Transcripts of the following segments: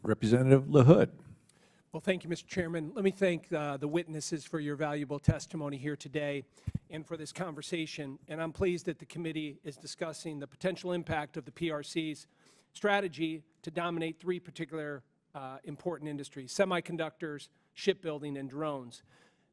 Representative LaHood. Well, thank you, Mr. Chairman. Let me thank the witnesses for your valuable testimony here today and for this conversation. And I'm pleased that the committee is discussing the potential impact of the PRC's strategy to dominate three particular important industries: semiconductors, shipbuilding, and drones.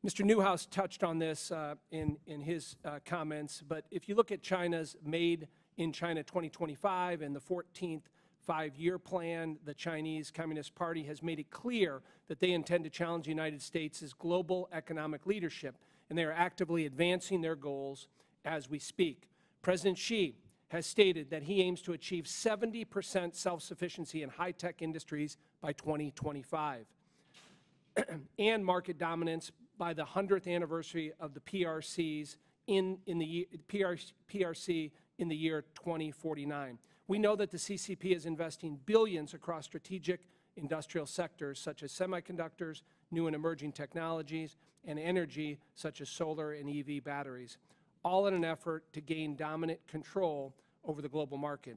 Mr. Newhouse touched on this in his comments, but if you look at China's Made in China 2025 and the 14th five-year plan, the Chinese Communist Party has made it clear that they intend to challenge the United States' global economic leadership, and they are actively advancing their goals as we speak. President Xi has stated that he aims to achieve 70% self-sufficiency in high-tech industries by 2025 and market dominance by the 100th anniversary of the PRC in the year 2049. We know that the CCP is investing billions across strategic industrial sectors such as semiconductors, new and emerging technologies, and energy such as solar and EV batteries, all in an effort to gain dominant control over the global market.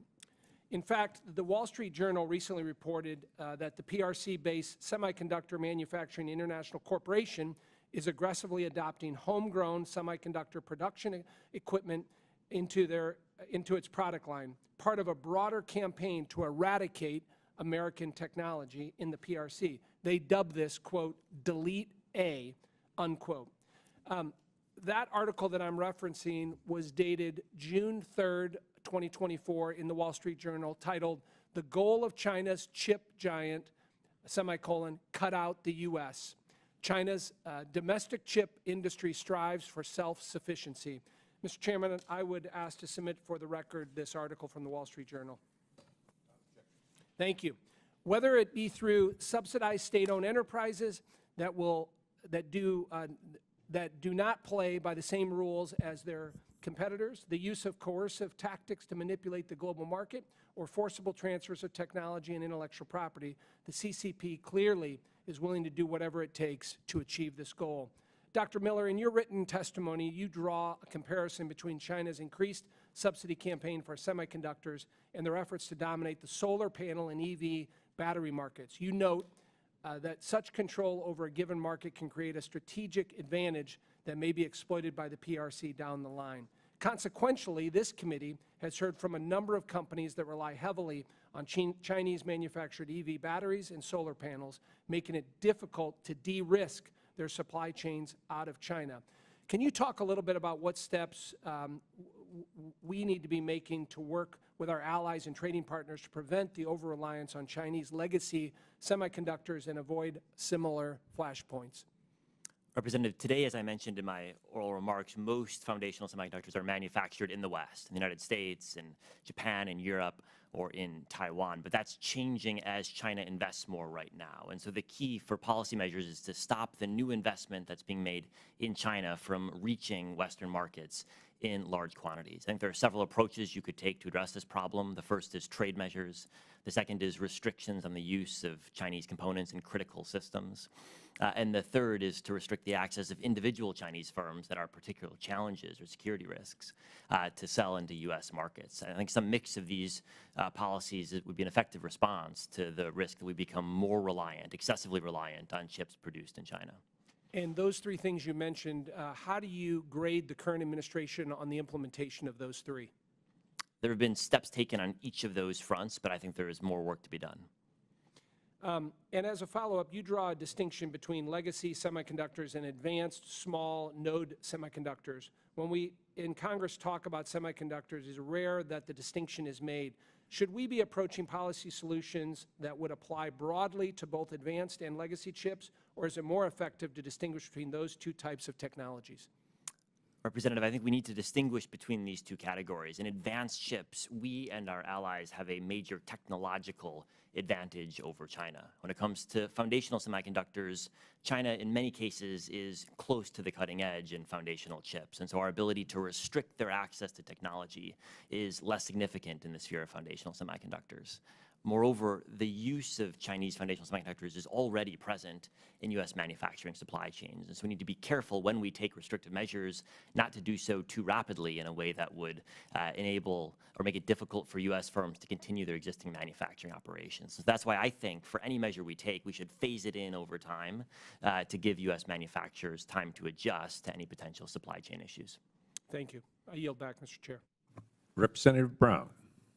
In fact, the Wall Street Journal recently reported that the PRC-based Semiconductor Manufacturing International Corporation is aggressively adopting homegrown semiconductor production equipment into its product line, part of a broader campaign to eradicate American technology in the PRC. They dub this, quote, delete A, unquote. That article that I'm referencing was dated June 3rd, 2024 in the Wall Street Journal, titled, "The Goal of China's Chip Giant, semicolon, cut out the U.S. China's domestic chip industry strives for self-sufficiency." Mr. Chairman, I would ask to submit for the record this article from the Wall Street Journal. Thank you. Whether it be through subsidized state-owned enterprises that do not play by the same rules as their competitors, the use of coercive tactics to manipulate the global market, or forcible transfers of technology and intellectual property, the CCP clearly is willing to do whatever it takes to achieve this goal. Dr. Miller, in your written testimony, you draw a comparison between China's increased subsidy campaign for semiconductors and their efforts to dominate the solar panel and EV battery markets. You note that such control over a given market can create a strategic advantage that may be exploited by the PRC down the line. Consequentially, this committee has heard from a number of companies that rely heavily on Chinese-manufactured EV batteries and solar panels, making it difficult to de-risk their supply chains out of China. Can you talk a little bit about what steps we need to be making to work with our allies and trading partners to prevent the over-reliance on Chinese legacy semiconductors and avoid similar flashpoints? Representative, today, as I mentioned in my oral remarks, most foundational semiconductors are manufactured in the West, in the United States, in Japan, in Europe, or in Taiwan. But that's changing as China invests more right now. And so the key for policy measures is to stop the new investment that's being made in China from reaching Western markets in large quantities. I think there are several approaches you could take to address this problem. The first is trade measures. The second is restrictions on the use of Chinese components in critical systems. And the third is to restrict the access of individual Chinese firms that are particular challenges or security risks to sell into U.S. markets. I think some mix of these policies would be an effective response to the risk that we become more reliant, excessively reliant on chips produced in China. And those three things you mentioned, how do you grade the current administration on the implementation of those three? There have been steps taken on each of those fronts, but I think there is more work to be done. And as a follow-up, you draw a distinction between legacy semiconductors and advanced small node semiconductors. When we in Congress talk about semiconductors, it's rare that the distinction is made. Should we be approaching policy solutions that would apply broadly to both advanced and legacy chips, or is it more effective to distinguish between those two types of technologies? Representative, I think we need to distinguish between these two categories. In advanced chips, we and our allies have a major technological advantage over China. When it comes to foundational semiconductors, China in many cases is close to the cutting edge in foundational chips, and so our ability to restrict their access to technology is less significant in the sphere of foundational semiconductors. Moreover, the use of Chinese foundational semiconductors is already present in U.S. manufacturing supply chains. And so we need to be careful when we take restrictive measures not to do so too rapidly in a way that would enable or make it difficult for U.S. firms to continue their existing manufacturing operations. So that's why I think for any measure we take, we should phase it in over time to give U.S. manufacturers time to adjust to any potential supply chain issues. Thank you. I yield back, Mr. Chair. Representative Brown.